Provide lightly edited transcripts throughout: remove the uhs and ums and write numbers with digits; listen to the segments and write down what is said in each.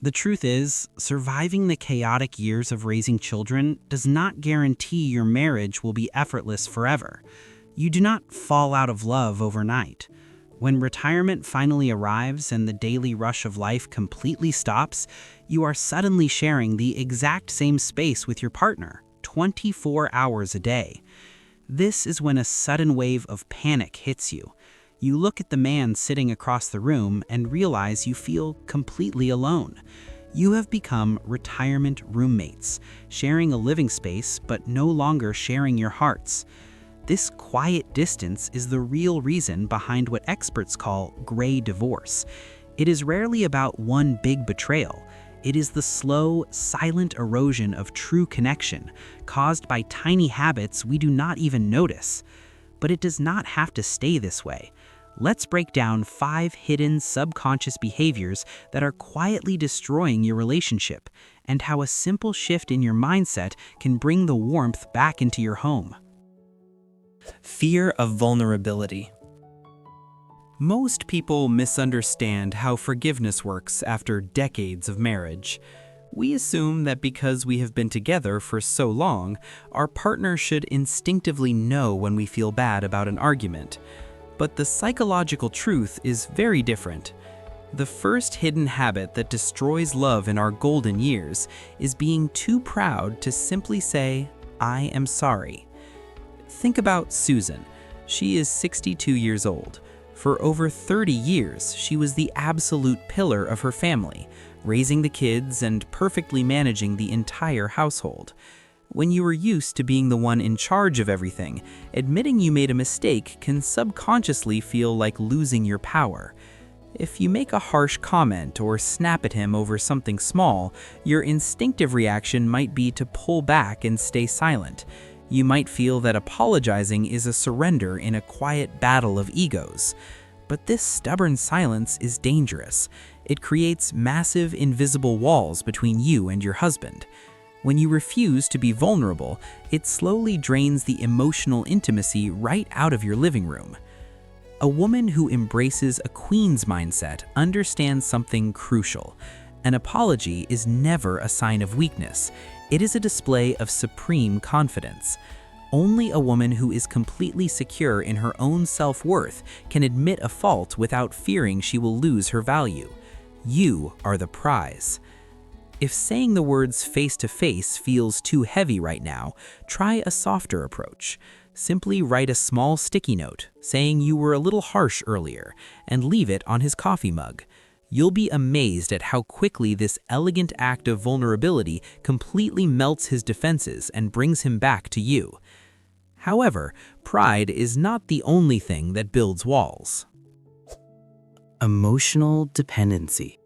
The truth is, surviving the chaotic years of raising children does not guarantee your marriage will be effortless forever. You do not fall out of love overnight. When retirement finally arrives and the daily rush of life completely stops, you are suddenly sharing the exact same space with your partner, 24 hours a day. This is when a sudden wave of panic hits you. You look at the man sitting across the room and realize you feel completely alone. You have become retirement roommates, sharing a living space but no longer sharing your hearts. This quiet distance is the real reason behind what experts call gray divorce. It is rarely about one big betrayal. It is the slow, silent erosion of true connection, caused by tiny habits we do not even notice. But it does not have to stay this way. Let's break down 5 hidden subconscious behaviors that are quietly destroying your relationship, and how a simple shift in your mindset can bring the warmth back into your home. Fear of vulnerability. Most people misunderstand how forgiveness works after decades of marriage. We assume that because we have been together for so long, our partner should instinctively know when we feel bad about an argument. But the psychological truth is very different. The first hidden habit that destroys love in our golden years is being too proud to simply say, "I am sorry." Think about Susan. She is 62 years old. For over 30 years, she was the absolute pillar of her family, raising the kids and perfectly managing the entire household. When you are used to being the one in charge of everything, admitting you made a mistake can subconsciously feel like losing your power. If you make a harsh comment or snap at him over something small, your instinctive reaction might be to pull back and stay silent. You might feel that apologizing is a surrender in a quiet battle of egos. But this stubborn silence is dangerous. It creates massive invisible walls between you and your husband. When you refuse to be vulnerable, it slowly drains the emotional intimacy right out of your living room. A woman who embraces a queen's mindset understands something crucial. An apology is never a sign of weakness. It is a display of supreme confidence. Only a woman who is completely secure in her own self-worth can admit a fault without fearing she will lose her value. You are the prize. If saying the words face-to-face feels too heavy right now, try a softer approach. Simply write a small sticky note saying you were a little harsh earlier and leave it on his coffee mug. You'll be amazed at how quickly this elegant act of vulnerability completely melts his defenses and brings him back to you. However, pride is not the only thing that builds walls. Emotional dependency.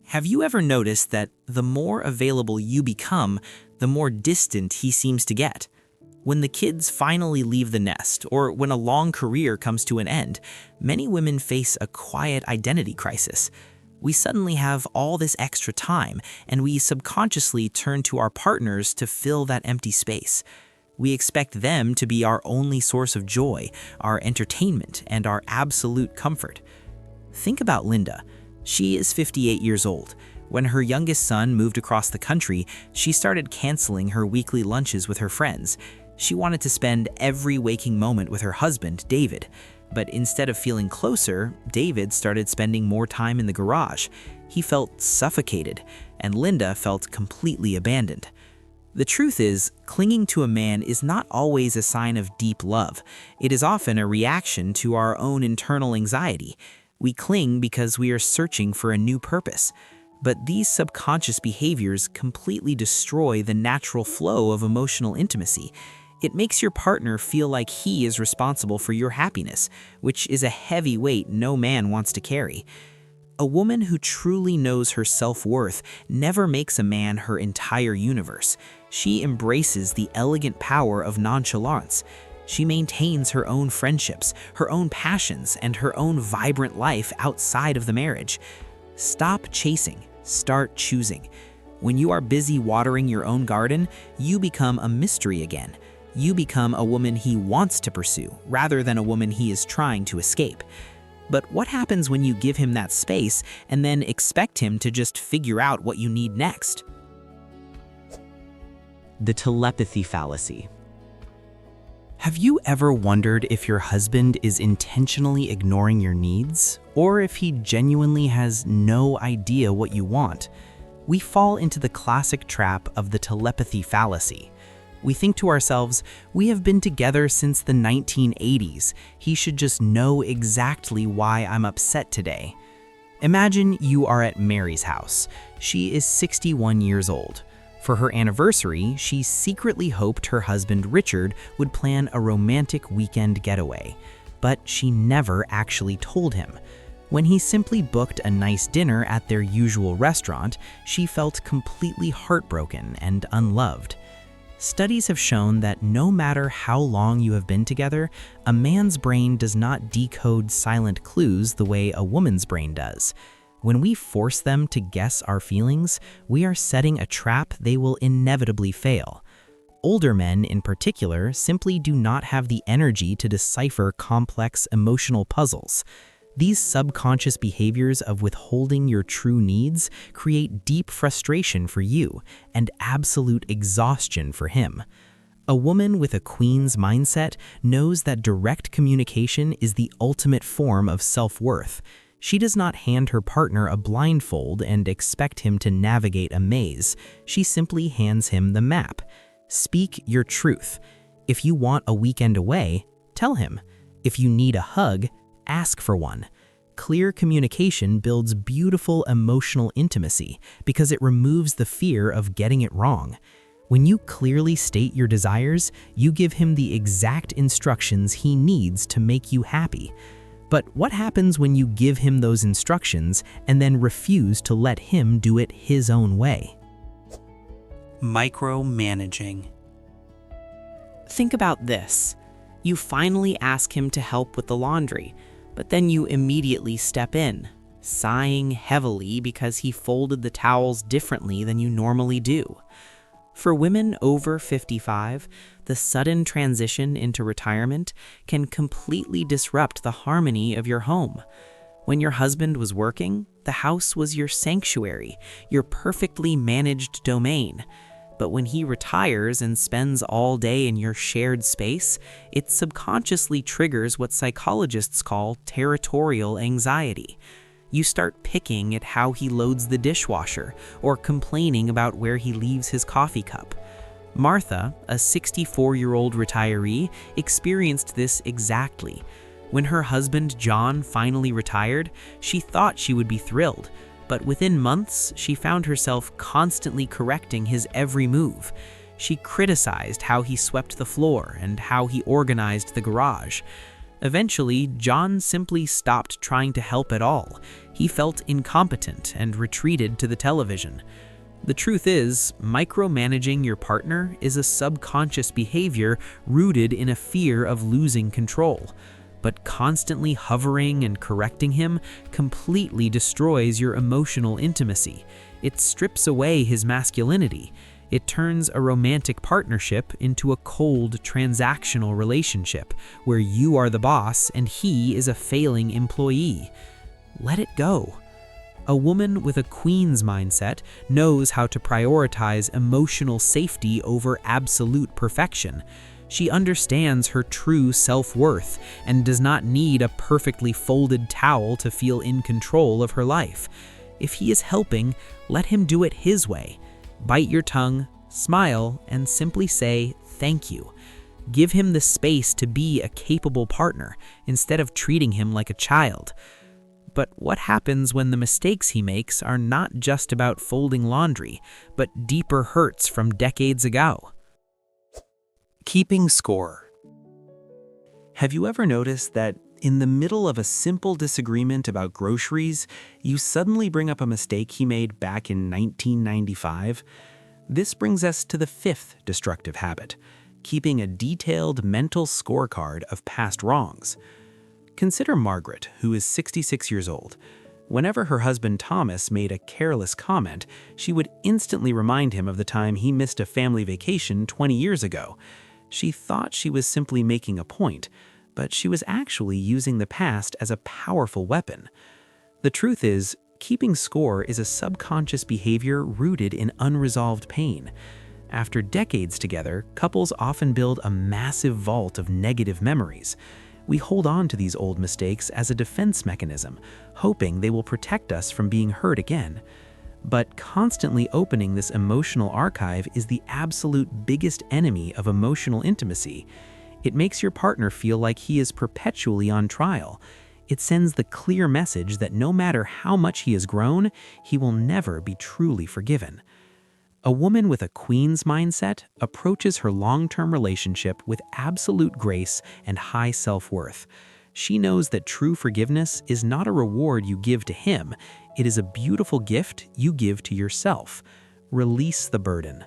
Have you ever noticed that the more available you become, the more distant he seems to get? When the kids finally leave the nest, or when a long career comes to an end, many women face a quiet identity crisis. We suddenly have all this extra time, and we subconsciously turn to our partners to fill that empty space. We expect them to be our only source of joy, our entertainment, and our absolute comfort. Think about Linda. She is 58 years old. When her youngest son moved across the country, she started canceling her weekly lunches with her friends. She wanted to spend every waking moment with her husband, David. But instead of feeling closer, David started spending more time in the garage. He felt suffocated, and Linda felt completely abandoned. The truth is, clinging to a man is not always a sign of deep love. It is often a reaction to our own internal anxiety. We cling because we are searching for a new purpose. But these subconscious behaviors completely destroy the natural flow of emotional intimacy. It makes your partner feel like he is responsible for your happiness, which is a heavy weight no man wants to carry. A woman who truly knows her self-worth never makes a man her entire universe. She embraces the elegant power of nonchalance. She maintains her own friendships, her own passions, and her own vibrant life outside of the marriage. Stop chasing, start choosing. When you are busy watering your own garden, you become a mystery again. You become a woman he wants to pursue, rather than a woman he is trying to escape. But what happens when you give him that space and then expect him to just figure out what you need next? The telepathy fallacy. Have you ever wondered if your husband is intentionally ignoring your needs, or if he genuinely has no idea what you want? We fall into the classic trap of the telepathy fallacy. We think to ourselves, we have been together since the 1980s. He should just know exactly why I'm upset today. Imagine you are at Mary's house. She is 61 years old. For her anniversary, she secretly hoped her husband Richard would plan a romantic weekend getaway, but she never actually told him. When he simply booked a nice dinner at their usual restaurant, she felt completely heartbroken and unloved. Studies have shown that no matter how long you have been together, a man's brain does not decode silent clues the way a woman's brain does. When we force them to guess our feelings, we are setting a trap they will inevitably fail. Older men, in particular, simply do not have the energy to decipher complex emotional puzzles. These subconscious behaviors of withholding your true needs create deep frustration for you and absolute exhaustion for him. A woman with a queen's mindset knows that direct communication is the ultimate form of self-worth. She does not hand her partner a blindfold and expect him to navigate a maze. She simply hands him the map. Speak your truth. If you want a weekend away, tell him. If you need a hug, ask for one. Clear communication builds beautiful emotional intimacy because it removes the fear of getting it wrong. When you clearly state your desires, you give him the exact instructions he needs to make you happy. But what happens when you give him those instructions and then refuse to let him do it his own way? Micromanaging. Think about this. You finally ask him to help with the laundry, but then you immediately step in, sighing heavily because he folded the towels differently than you normally do. For women over 55, the sudden transition into retirement can completely disrupt the harmony of your home. When your husband was working, the house was your sanctuary, your perfectly managed domain. But when he retires and spends all day in your shared space, it subconsciously triggers what psychologists call territorial anxiety. You start picking at how he loads the dishwasher or complaining about where he leaves his coffee cup. Martha, a 64-year-old retiree, experienced this exactly. When her husband John finally retired, she thought she would be thrilled, but within months, she found herself constantly correcting his every move. She criticized how he swept the floor and how he organized the garage. Eventually, John simply stopped trying to help at all. He felt incompetent and retreated to the television. The truth is, micromanaging your partner is a subconscious behavior rooted in a fear of losing control. But constantly hovering and correcting him completely destroys your emotional intimacy. It strips away his masculinity. It turns a romantic partnership into a cold, transactional relationship where you are the boss and he is a failing employee. Let it go. A woman with a queen's mindset knows how to prioritize emotional safety over absolute perfection. She understands her true self-worth and does not need a perfectly folded towel to feel in control of her life. If he is helping, let him do it his way. Bite your tongue, smile, and simply say thank you. Give him the space to be a capable partner instead of treating him like a child. But what happens when the mistakes he makes are not just about folding laundry, but deeper hurts from decades ago? Keeping score. Have you ever noticed that in the middle of a simple disagreement about groceries, you suddenly bring up a mistake he made back in 1995? This brings us to the fifth destructive habit, keeping a detailed mental scorecard of past wrongs. Consider Margaret, who is 66 years old. Whenever her husband Thomas made a careless comment, she would instantly remind him of the time he missed a family vacation 20 years ago. She thought she was simply making a point, but she was actually using the past as a powerful weapon. The truth is, keeping score is a subconscious behavior rooted in unresolved pain. After decades together, couples often build a massive vault of negative memories. We hold on to these old mistakes as a defense mechanism, hoping they will protect us from being hurt again. But constantly opening this emotional archive is the absolute biggest enemy of emotional intimacy. It makes your partner feel like he is perpetually on trial. It sends the clear message that no matter how much he has grown, he will never be truly forgiven. A woman with a queen's mindset approaches her long-term relationship with absolute grace and high self-worth. She knows that true forgiveness is not a reward you give to him, it is a beautiful gift you give to yourself. Release the burden.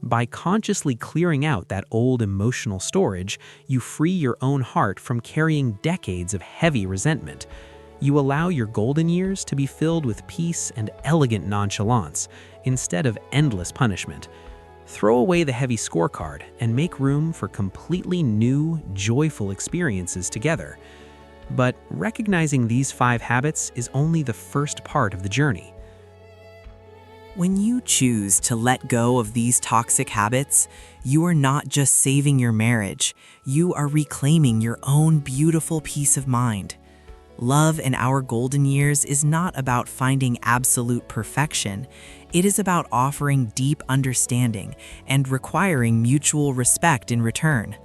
By consciously clearing out that old emotional storage, you free your own heart from carrying decades of heavy resentment. You allow your golden years to be filled with peace and elegant nonchalance, instead of endless punishment. Throw away the heavy scorecard and make room for completely new, joyful experiences together. But recognizing these 5 habits is only the first part of the journey. When you choose to let go of these toxic habits, you are not just saving your marriage, you are reclaiming your own beautiful peace of mind. Love in our golden years is not about finding absolute perfection. It is about offering deep understanding and requiring mutual respect in return.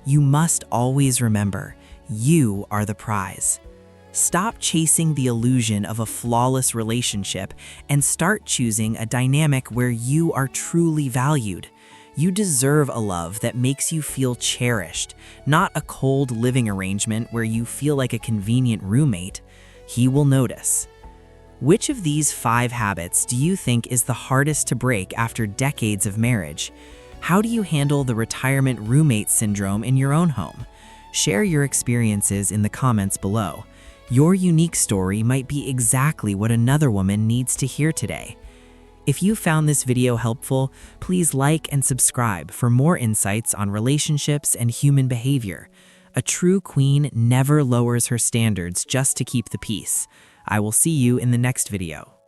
You must always remember, you are the prize. Stop chasing the illusion of a flawless relationship and start choosing a dynamic where you are truly valued. You deserve a love that makes you feel cherished, not a cold living arrangement where you feel like a convenient roommate. He will notice. Which of these 5 habits do you think is the hardest to break after decades of marriage? How do you handle the retirement roommate syndrome in your own home? Share your experiences in the comments below. Your unique story might be exactly what another woman needs to hear today. If you found this video helpful, please like and subscribe for more insights on relationships and human behavior. A true queen never lowers her standards just to keep the peace. I will see you in the next video.